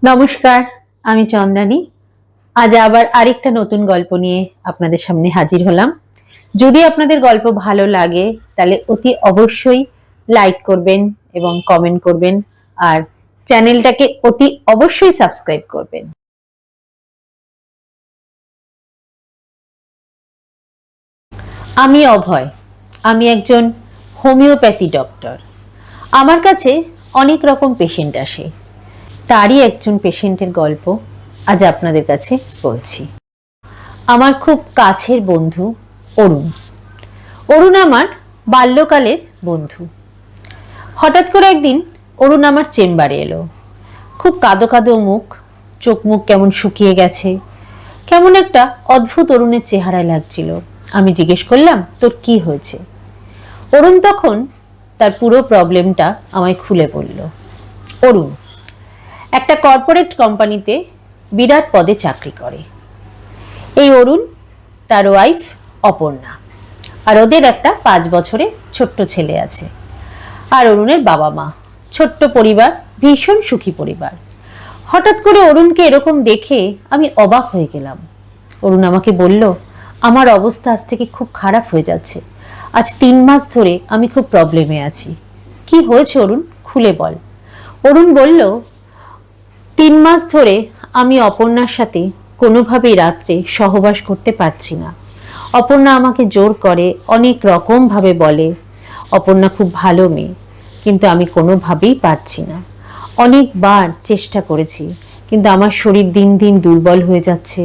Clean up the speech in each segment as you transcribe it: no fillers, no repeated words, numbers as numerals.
নমস্কার, আমি চন্দ্রানী। আজ আবার আরেকটা নতুন গল্প নিয়ে আপনাদের সামনে হাজির হলাম। যদি আপনাদের গল্প ভালো লাগে তাহলে অতি অবশ্যই লাইক করবেন এবং কমেন্ট করবেন, আর চ্যানেলটাকে অতি অবশ্যই সাবস্ক্রাইব করবেন। আমি অভয়। আমি একজন হোমিওপ্যাথি ডক্টর। আমার কাছে অনেক রকম পেশেন্ট আসে। তারই একজন পেশেন্টের গল্প আজ আপনাদের কাছে বলছি। আমার খুব কাছের বন্ধু অরুণ। অরুণ আমার বাল্যকালের বন্ধু। হঠাৎ করে একদিন অরুণ আমার চেম্বারে এলো। খুব কাঁদো কাঁদো মুখ, চোখ মুখ কেমন শুকিয়ে গেছে, কেমন একটা অদ্ভুত অরুণের চেহারায় লাগছিল। আমি জিজ্ঞেস করলাম, তোর কি হয়েছে? অরুণ তখন তার পুরো প্রবলেমটা আমায় খুলে বলল। অরুণ একটা কর্পোরেট কোম্পানিতে বিরাট পদে চাকরি করে। এই অরুণ, তার ওয়াইফ অপর্ণা, আর ওদের একটা 5 বছরের ছোট্ট ছেলে আছে। আর অরুণের বাবা মা, ছোট্ট পরিবার, ভীষণ সুখী পরিবার। হঠাৎ করে অরুণকে এরকম দেখে আমি অবাক হয়ে গেলাম। অরুণ আমাকে বলল, আমার অবস্থা আজ থেকে খুব খারাপ হয়ে যাচ্ছে। আজ 3 মাস ধরে আমি খুব প্রবলেমে আছি। কি হয়েছে অরুণ, খুলে বল। অরুণ বলল, 3 মাস ধরে আমি অপর্ণার সাথে কোনোভাবেই রাত্রে সহবাস করতে পারছি না। অপর্ণা আমাকে জোর করে, অনেক রকম ভাবে বলে। অপর্ণা খুব ভালো মেয়ে, কিন্তু আমি কোনোভাবেই পারছি না। অনেকবার চেষ্টা করেছি, কিন্তু আমার শরীর দিন দিন দুর্বল হয়ে যাচ্ছে,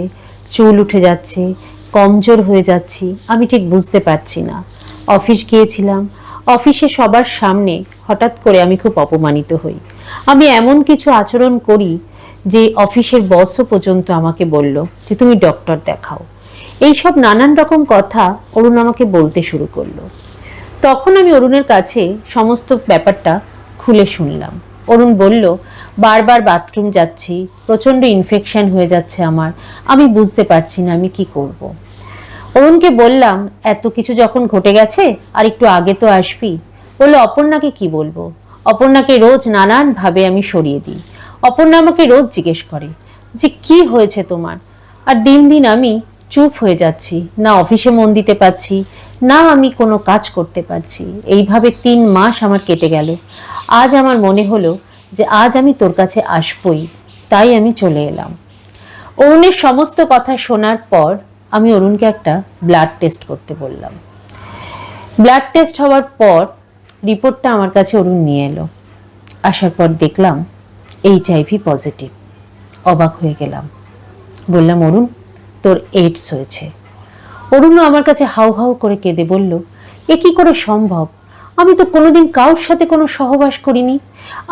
চুল উঠে যাচ্ছে, কমজোর হয়ে যাচ্ছি। আমি ঠিক বুঝতে পারছি না। অফিস গিয়েছিলাম, অফিসে সবার সামনে হঠাৎ করে আমি খুব অপমানিত হই। আমি এমন কিছু আচরণ করি যে অফিসের বসও পর্যন্ত আমাকে বলল যে তুমি ডক্টর দেখাও। এইসব নানান রকম কথা অরুণ আমাকে বলতে শুরু করলো। তখন আমি অরুণের কাছে সমস্ত ব্যাপারটা খুলে শুনলাম। অরুণ বলল, বারবার বাথরুম যাচ্ছি, প্রচন্ড ইনফেকশন হয়ে যাচ্ছে আমার, আমি বুঝতে পারছি না আমি কি করব। অরুণকে বললাম, এত কিছু যখন ঘটে গেছে আর একটু আগে তো আসবি। বললো, অপর্ণাকে কি বলবো? অপর্ণাকে রোজ নানান ভাবে আমি সরিয়ে দিই। অপর্ণা আমাকে রোজ জিজ্ঞেস করে যে কি হয়েছে তোমার। আর দিন দিন আমি চুপ হয়ে যাচ্ছি, না অফিসে মন দিতে পারছি, না আমি কোনো কাজ করতে পারছি। এইভাবে 3 মাস আমার কেটে গেল। আজ আমার মনে হলো যে আজ আমি তোর কাছে আসবই, তাই আমি চলে এলাম। অরুণের সমস্ত কথা শোনার পর আমি অরুণকে একটা ব্লাড টেস্ট করতে বললাম। ব্লাড টেস্ট হওয়ার পর রিপোর্টটা আমার কাছে অরুণ নিয়ে এলো। আসার পর দেখলাম HIV পজিটিভ। অবাক হয়ে গেলাম। বললাম, অরুণ, তোর এইডস হয়েছে। অরুণও আমার কাছে হাউ হাউ করে কেঁদে বলল, এ কি করে সম্ভব? আমি তো কোনোদিন কারোর সাথে কোনো সহবাস করিনি।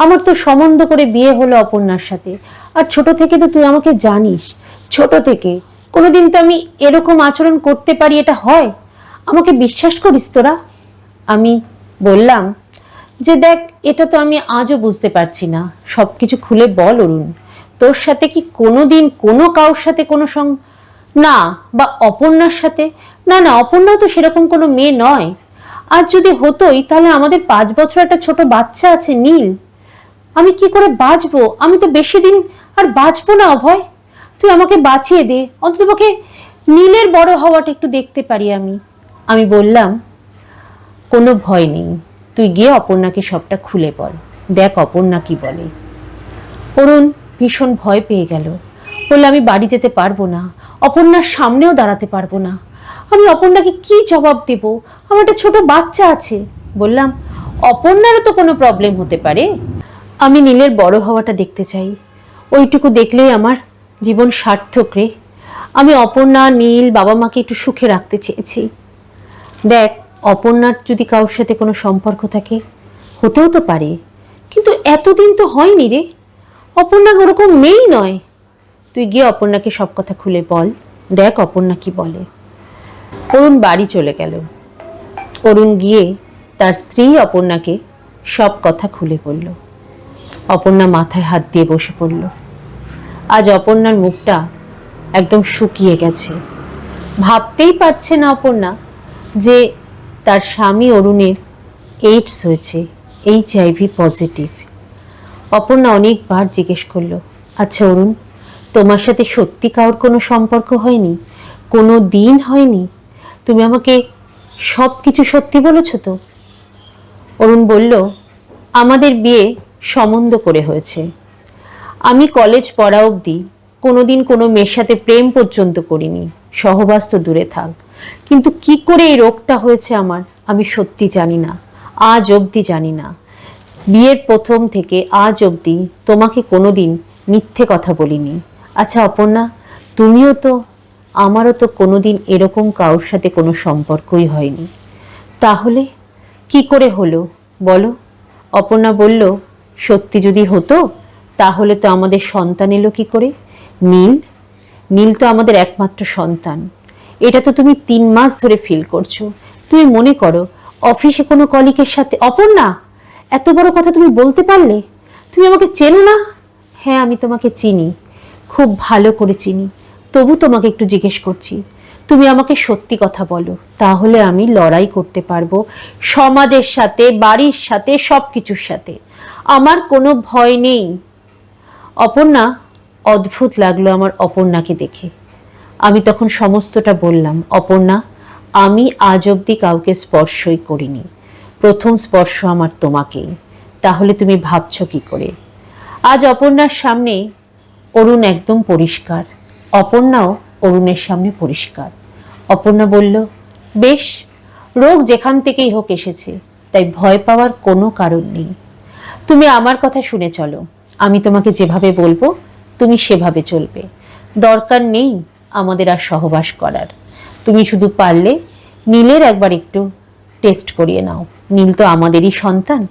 আমার তো সম্বন্ধ করে বিয়ে হলো অপর্ণার সাথে। আর ছোট থেকে তো তুই আমাকে জানিস, ছোট থেকে কোনোদিন তো আমি এরকম আচরণ করতে পারি, এটা হয়? আমাকে বিশ্বাস করিস তোরা? আমি বললাম যে দেখ, এটা তো আমি আজও বুঝতে পারছি না, সবকিছু খুলে বল অরুণ। তোর সাথে কি কোনোদিন কোনো কারোর সাথে কোনো না, বা অপর্ণার সাথে? না না, অপর্ণা তো সেরকম কোনো মেয়ে নয়। আজ যদি হতোই তাহলে আমাদের 5 বছর একটা ছোট বাচ্চা আছে, নীল। আমি কি করে বাঁচবো? আমি তো বেশি দিন আর বাঁচবো না অভয়। তুই আমাকে বাঁচিয়ে দে, অন্ততপক্ষে নীলের বড় হওয়াটা একটু দেখতে পারি আমি। আমি বললাম, কোনো ভয় নেই, তুই গিয়ে অপর্ণাকে সবটা খুলে বল, দেখ অপর্ণা কি বলে। অরুণ ভীষণ ভয় পেয়ে গেল। বললে, আমি বাড়ি যেতে পারবো না, অপর্ণার সামনেও দাঁড়াতে পারবো না। আমি অপর্ণাকে কি জবাব দেব? আমার একটা ছোট বাচ্চা আছে। বললাম, অপর্ণারও তো কোনো প্রবলেম হতে পারে। আমি নীলের বড় হওয়াটা দেখতে চাই, ওইটুকু দেখলেই আমার জীবন সার্থক রে। আমি অপর্ণা, নীল, বাবা মাকে একটু সুখে রাখতে চেয়েছি। দেখ, অপর্ণার যদি কারোর সাথে কোনো সম্পর্ক থাকে, হতেও তো পারে, কিন্তু এতদিন তো হয়নি রে। অপর্ণা ওরকম মেয়েই নয়। তুই গিয়ে অপর্ণাকে সব কথা খুলে বল, দেখ অপর্ণা কি বলে। অরুণ বাড়ি চলে গেল। অরুণ গিয়ে তার স্ত্রী অপর্ণাকে সব কথা খুলে বলল। অপর্ণা মাথায় হাত দিয়ে বসে পড়ল। আজ অপর্ণার মুখটা একদম শুকিয়ে গেছে। ভাবতেই পারছে না অপর্ণা যে তার স্বামী অরুণের এইডস হয়েছে, HIV পজিটিভ। অপর্ণা অনেকবার জিজ্ঞেস করলো, আচ্ছা অরুণ, তোমার সাথে সত্যি কারোর কোনো সম্পর্ক হয়নি? কোনো দিন হয়নি? তুমি আমাকে সব কিছু সত্যি বলেছো তো? অরুণ বলল, আমাদের বিয়ে সম্বন্ধ করে হয়েছে। আমি কলেজ পড়া অবধি কোনোদিন কোনো মেয়ের সাথে প্রেম পর্যন্ত করিনি, সহবাস তো দূরে থাক। কিন্তু কি করে এই রোগটা হয়েছে আমার, আমি সত্যি জানি না, আজ অবধি জানি না। বিয়ের প্রথম থেকে আজ অবধি তোমাকে কোনোদিন মিথ্যে কথা বলিনি। আচ্ছা অপর্ণা, তুমিও তো, আমারও তো কোনোদিন এরকম কারোর সাথে কোনো সম্পর্কই হয়নি। তাহলে কি করে হলো বলো? অপর্ণা বলল, সত্যি যদি হতো তাহলে তো আমাদের সন্তান এলো কি করে? নীল, নীল তো আমাদের একমাত্র সন্তান। এটা তো তুমি 3 মাস ধরে ফিল করছো। তুমি মনে করো অফিসে কোনো কলিগের সাথে। অপর্ণা, এত বড় কথা তুমি বলতে পারলে? তুমি আমাকে চেনো না? হ্যাঁ, আমি তোমাকে চিনি, খুব ভালো করে চিনি। তবু তোমাকে একটু জিজ্ঞেস করছি, তুমি আমাকে সত্যি কথা বলো, তাহলে আমি লড়াই করতে পারবো সমাজের সাথে, বাড়ির সাথে, সবকিছুর সাথে। আমার কোনো ভয় নেই। অপর্ণা, অদ্ভুত লাগলো আমার অপর্ণাকে দেখে। আমি তখন সমস্তটা বললাম, অপর্ণা, আমি আজ অব্দি কাউকে স্পর্শই করিনি, প্রথম স্পর্শ আমার তোমাকেই। তাহলে তুমি ভাবছো কি করে? আজ অপর্ণার সামনে অরুণ একদম পরিষ্কার, অপর্ণাও অরুণের সামনে পরিষ্কার। অপর্ণা বলল, বেশ, রোগ যেখান থেকেই হোক এসেছে, তাই ভয় পাওয়ার কোনো কারণ নেই। তুমি আমার কথা শুনে চলো, আমি তোমাকে যেভাবে বলবো তুমি সেভাবে চলবে। দরকার নেই আমাদের আর সহবাস করার। তুমি শুধু পারলে নীলের একবার একটু টেস্ট করিয়ে নাও। নীল তো আমাদেরই সন্তান।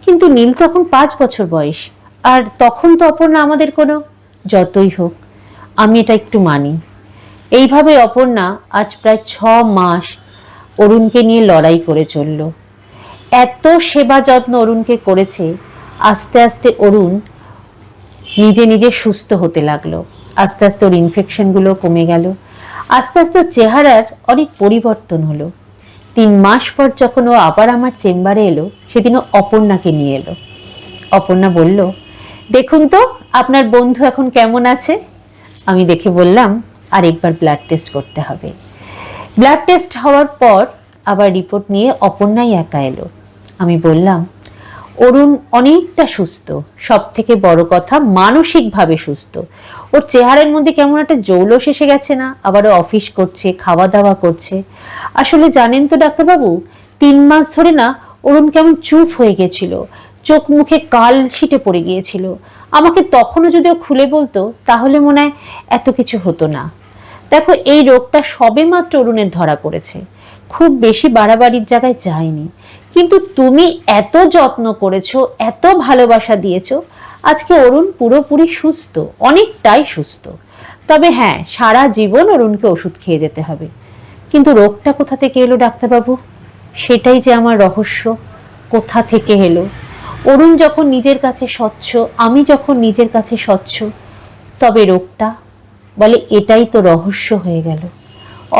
কিন্তু নীল তো এখন 5 বছর বয়স, আর তখন তো অপর্ণা আমাদের কোনো। যতই হোক, আমি এটা একটু মানি। এইভাবে অপর্ণা আজ প্রায় 6 মাস অরুণকে নিয়ে লড়াই করে চলল। এত সেবা যত্ন অরুণকে করেছে, আস্তে আস্তে অরুণ নিজে নিজে সুস্থ হতে লাগলো। আস্তে আস্তে ওর ইনফেকশনগুলো কমে গেল। আস্তে আস্তে চেহারার অনেক পরিবর্তন হলো। 3 মাস পর যখন ও আবার আমার চেম্বারে এলো, সেদিনও অপর্ণাকে নিয়ে এলো। অপর্ণা বলল, দেখুন তো আপনার বন্ধু এখন কেমন আছে। আমি দেখে বললাম, আরেকবার ব্লাড টেস্ট করতে হবে। ব্লাড টেস্ট হওয়ার পর আবার রিপোর্ট নিয়ে অপর্ণাই একা এলো। আমি বললাম, অরুণ অনেকটা সুস্থ, সব থেকে বড় কথা মানসিকভাবে সুস্থ। ওর চেহারার মধ্যে কেমন একটা জৌলস এসে গেছে না, আবারও অফিস করছে, খাওয়া দাওয়া করছে। আসলে জানেন তো ডাক্তারবাবু, 3 মাস ধরে না অরুণ কেমন চুপ হয়ে গেছিল, চোখ মুখে কাল ছিটে পড়ে গিয়েছিল। আমাকে তখনও যদি ও খুলে বলতো তাহলে মনে হয় এত কিছু হতো না। দেখো, এই রোগটা সবে মাত্র অরুণের ধরা পড়েছে, খুব বেশি বাড়াবাড়ির জায়গায় যায়নি। কিন্তু তুমি এত যত্ন করেছো, এত ভালোবাসা দিয়েছো, আজকে অরুণ পুরোপুরি সুস্থ, অনেকটাই সুস্থ। তবে হ্যাঁ, সারা জীবন অরুণকে ওষুধ খেয়ে যেতে হবে। কিন্তু রোগটা কোথা থেকে এলো ডাক্তারবাবু, সেটাই যে আমার রহস্য। কোথা থেকে এলো? অরুণ যখন নিজের কাছে স্বচ্ছ, আমি যখন নিজের কাছে স্বচ্ছ, তবে রোগটা, বলে এটাই তো রহস্য হয়ে গেল।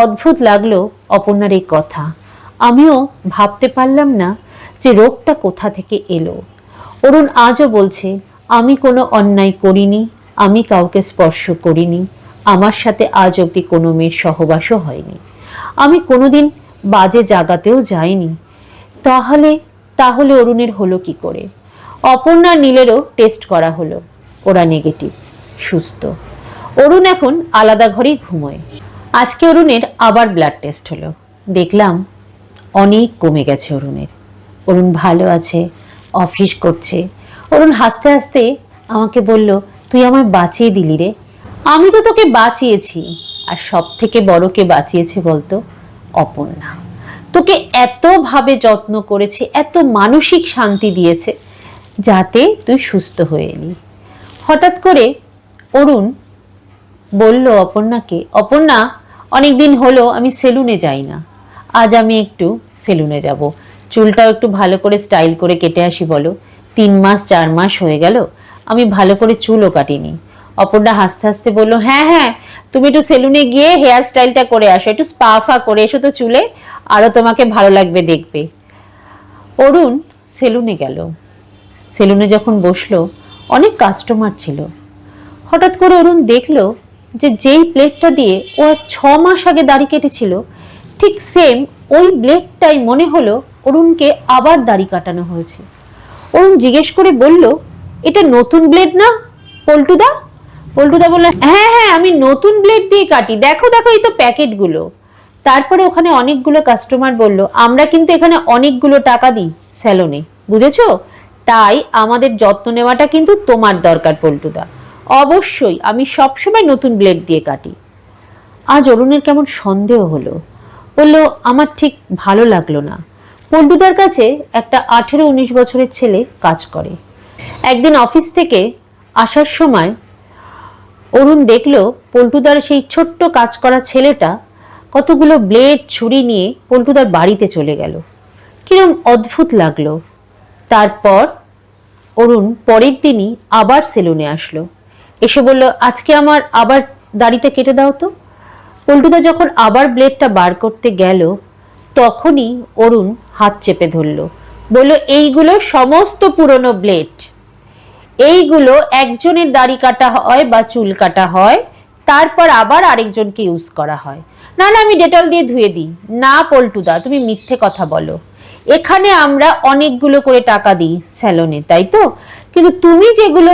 অদ্ভুত লাগলো অপর্ণার এই কথা। আমিও ভাবতে পারলাম না যে রোগটা কোথা থেকে এলো। অরুণ আজও বলছে, আমি কোনো অন্যায় করিনি, আমি কাউকে স্পর্শ করিনি, আমার সাথে আজ অব্দি কোনো মেয়ের সহবাসও হয়নি, আমি কোনোদিন বাজে জাগাতেও যাইনি। তাহলে তাহলে অরুণের হলো কি করে? অপর্ণা নীলেরও টেস্ট করা হলো, ওরা নেগেটিভ, সুস্থ। অরুণ এখন আলাদা ঘরেই ঘুমোয়। আজকে অরুণের আবার ব্লাড টেস্ট হলো, দেখলাম অনেক কমে গেছে অরুণের। অরুণ ভালো আছে, অফিস করছে। অরুণ হাসতে হাসতে আমাকে বলল, তুই আমায় বাঁচিয়ে দিলি রে। আমি তো তোকে বাঁচিয়েছি, আর সব থেকে বড় কে বাঁচিয়েছে বলতো? অপর্ণা। তোকে এত ভাবে যত্ন করেছে, এত মানসিক শান্তি দিয়েছে, যাতে তুই সুস্থ হয়ে এলি। হঠাৎ করে অরুণ বলল অপর্ণাকে, অপর্ণা, অনেকদিন হলো আমি সেলুনে যাই না, আজ আমি একটু সেলুনে যাব, চুলটাও একটু ভালো করে স্টাইল করে কেটে আসি বলো। 3 মাস 4 মাস হয়ে গেল, আমি ভালো করে চুলও কাটিনি। অপর্ণা হাসতে হাসতে বলল, হ্যাঁ হ্যাঁ, তুমি একটু সেলুনে গিয়ে হেয়ার স্টাইলটা করে আসো, একটু স্পা ফা করে এসো তো চুলে, আরো তোমাকে ভালো লাগবে দেখবে। অরুণ সেলুনে গেল। সেলুনে যখন বসলো, অনেক কাস্টমার ছিল। হঠাৎ করে অরুণ দেখলো যে যেই ব্লেডটা দিয়ে ও 6 মাস আগে দাড়ি কেটেছিল, ঠিক সেম ওই ব্লেডটাই মনে হলো অরুণকে আবার দাড়ি কাটানো হয়েছে। অরুণ জিজ্ঞেস করে বলল, এটা নতুন ব্লেড না পল্টুদা? পল্টুদা বলল, হ্যাঁ হ্যাঁ, আমি নতুন ব্লেড দিয়ে কাটি, দেখো দেখো এই তো প্যাকেটগুলো। তারপরে ওখানে অনেকগুলো কাস্টমার বলল, আমরা কিন্তু এখানে অনেকগুলো টাকা দিই স্যালনে, বুঝেছো? তাই আমাদের যত্ন নেওয়াটা কিন্তু তোমার দরকার পল্টুদা। অবশ্যই আমি সবসময় নতুন ব্লেড দিয়ে কাটি। আজ অরুণের কেমন সন্দেহ হলো। বলল, আমার ঠিক ভালো লাগলো না। পল্টুদার কাছে একটা 18-19 বছরের ছেলে কাজ করে। একদিন অফিস থেকে আসার সময় অরুণ দেখলো পল্টুদার সেই ছোট্ট কাজ করা ছেলেটা কতগুলো ব্লেড ছুরি নিয়ে পল্টুদার বাড়িতে চলে গেল। কিরম অদ্ভুত লাগলো। তারপর অরুণ পরের দিনই আবার সেলুনে আসলো, এসে বলল, আজকে আমার আবার দাড়িটা কেটে দাও তো। পল্টুদা যখন আবার ব্লেডটা বার করতে গেল, তখনই অরুণ হাত চেপে ধরল, বলল, এইগুলো সমস্ত পুরনো ব্লেড, এইগুলো একজনের দাড়ি কাটা হয় বা চুল কাটা হয়, তারপর আবার আরেকজনকে ইউজ করা হয়। না না, আমি ডেটল দিয়ে ধুয়ে দিই। না পল্টুদা, তুমি মিথ্যে কথা বলো, এখানে আমরা অনেকগুলো করে টাকা দিই স্যালনে, তাই তো? কিন্তু তুমি যেগুলো,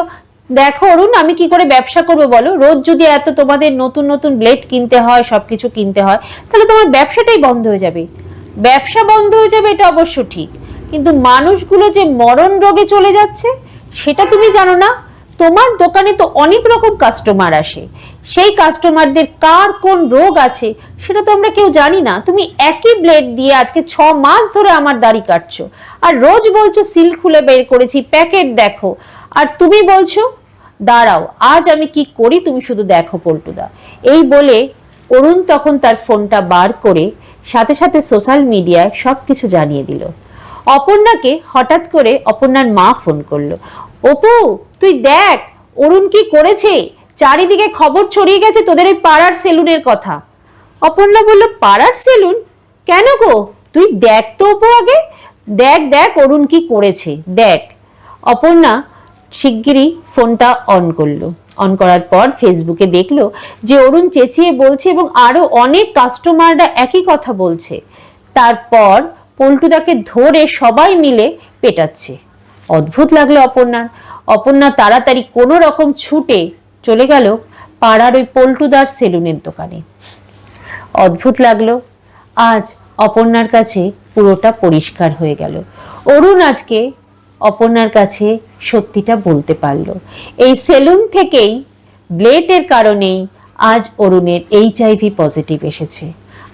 দেখো অরুণ, আমি কি করে ব্যবসা করবো বলো? রোজ যদি এত তোমাদের নতুন নতুন ব্লেড কিনতে হয়, সবকিছু কিনতে হয়, তাহলে তোমার ব্যবসাটাই বন্ধ হয়ে যাবে। ব্যবসা বন্ধ হয়ে যাবে এটা অবশ্য ঠিক, কিন্তু মানুষগুলো যে মরণ রোগে চলে যাচ্ছে সেটা তুমি জানো না? তোমার দোকানে তো অনেক রকম কাস্টমার আসে, সেই কাস্টমারদের কার কোন রোগ আছে সেটা তো আমরা কেউ জানি না। তুমি একই ব্লেড দিয়ে আজকে 6 মাস ধরে আমার দাড়ি কাটছো, আর রোজ বলছো সিল খুলে বের করেছি, প্যাকেট দেখো, আর তুমি বলছো। দাঁড়াও, আজ আমি কি করি তুমি শুধু দেখো পল্টুদা। এই বলে অরুণ তখন তার ফোনটা বার করে সাথে সাথে সোশ্যাল মিডিয়ায় সবকিছু জানিয়ে দিল। অপর্ণাকে হঠাৎ করে অপর্ণার মা ফোন করলো, অপু তুই দেখ অরুণ কি করেছে, চারিদিকে খবর ছড়িয়ে গেছে তোদের এই পাড়ার সেলুনের কথা। অপর্ণা বলল, পাড়ার সেলুন? কেন গো? তুই দেখ তো অপু, আগে দেখ দেখ অরুণ কি করেছে, দেখ। অপর্ণা শিগগিরই ফোনটা অন করলো। অন করার পর ফেসবুকে দেখলো যে অরুণ চেঁচিয়ে বলছে এবং আরো অনেক কাস্টমাররা একই কথা বলছে। তারপর পল্টুদাকে ধরে সবাই মিলে পেটাচ্ছে। অদ্ভুত লাগলো অপর্ণার। অপর্ণা তাড়াতাড়ি কোনো রকম ছুটে চলে গেল পাড়ার ওই পল্টুদার সেলুনের দোকানে। অদ্ভুত লাগলো। আজ অপর্ণার কাছে পুরোটা পরিষ্কার হয়ে গেল। অরুণ আজকে অপর্ণার কাছে সত্যিটা বলতে পারলো। এই সেলুন থেকেই, ব্লেডের কারণেই আজ অরুণের HIV পজিটিভ এসেছে।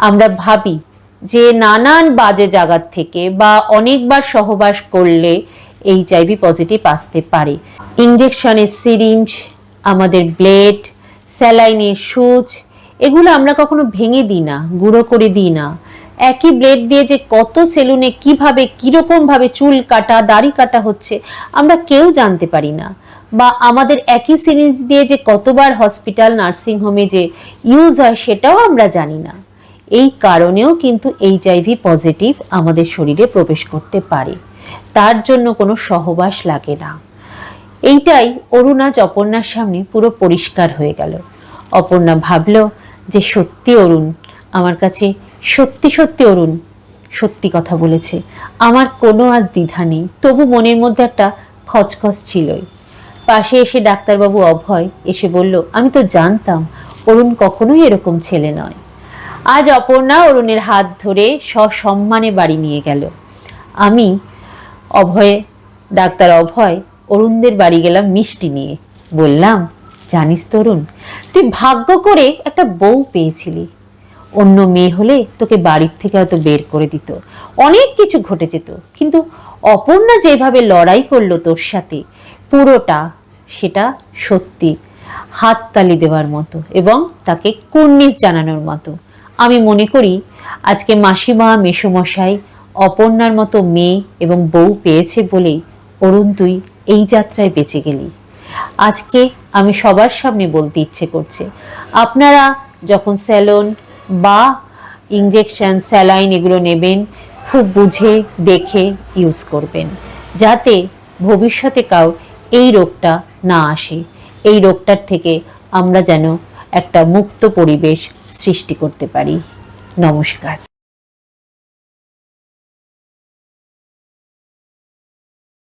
আমরা ভাবি যে নানান বাজে জায়গার থেকে বা অনেকবার সহবাস করলে HIV পজিটিভ আসতে পারে। ইঞ্জেকশনের সিরিঞ্জ, আমাদের ব্লেড, স্যালাইনের সুচ, এগুলো আমরা কখনো ভেঙে দিই না, গুঁড়ো করে দিই না। একই ব্লেড দিয়ে যে কত সেলুনে কিভাবে কিরকম ভাবে চুল কাটা, দাড়ি কাটা হচ্ছে আমরা কেউ জানতে পারি না। বা আমাদের একই সিরিঞ্জ দিয়ে যে কতবার হসপিটাল, নার্সিং হোমে যে ইউজ হয় সেটাও আমরা জানি না। এই কারণেও কিন্তু HIV পজিটিভ আমাদের শরীরে প্রবেশ করতে পারে, তার জন্য কোনো সহবাস লাগে না। এইটাই অরুণ আজ অপর্ণার সামনে পুরো পরিষ্কার হয়ে গেল। অপর্ণা ভাবলো যে সত্যি অরুণ আমার কাছে, সত্যি সত্যি অরুণ সত্যি কথা বলেছে, আমার কোনো আজ দ্বিধা নেই। তবু মনের মধ্যে একটা খচখচ ছিলই। পাশে এসে ডাক্তারবাবু অভয় এসে বলল, আমি তো জানতাম অরুণ কখনোই এরকম ছেলে নয়। আজ অপর্ণা অরুণের হাত ধরে সসম্মানে বাড়ি নিয়ে গেল। আমি ডাক্তার অভয় অরুণদের বাড়ি গেলাম মিষ্টি নিয়ে। বললাম, জানিস তো অরুণ, তুই ভাগ্য করে একটা বউ পেয়েছিলি, অন্য মেয়ে হলে তোকে বাড়ির থেকে হয়তো বের করে দিত, অনেক কিছু ঘটে যেত, কিন্তু অপর্ণা যেভাবে লড়াই করলো তোর সাথে, পুরোটা সেটা সত্যি হাততালি দেওয়ার মতো এবং তাকে কুর্নিশ জানানোর মতো। আমি মনে করি আজকে মাসিমা, মেসোমশাই অপর্ণার মতো মেয়ে এবং বউ পেয়েছে বলেই অরুণ তুই এই যাত্রায় বেঁচে গেলি। আজকে আমি সবার সামনে বলতে ইচ্ছে করছে, আপনারা যখন স্যালন বা ইঞ্জেকশন, স্যালাইন এগুলো নেবেন, খুব বুঝে দেখে ইউজ করবেন, যাতে ভবিষ্যতে কাউ এই রোগটা না আসে। এই রোগটার থেকে আমরা যেন একটা মুক্ত পরিবেশ সৃষ্টি করতে পারি। নমস্কার।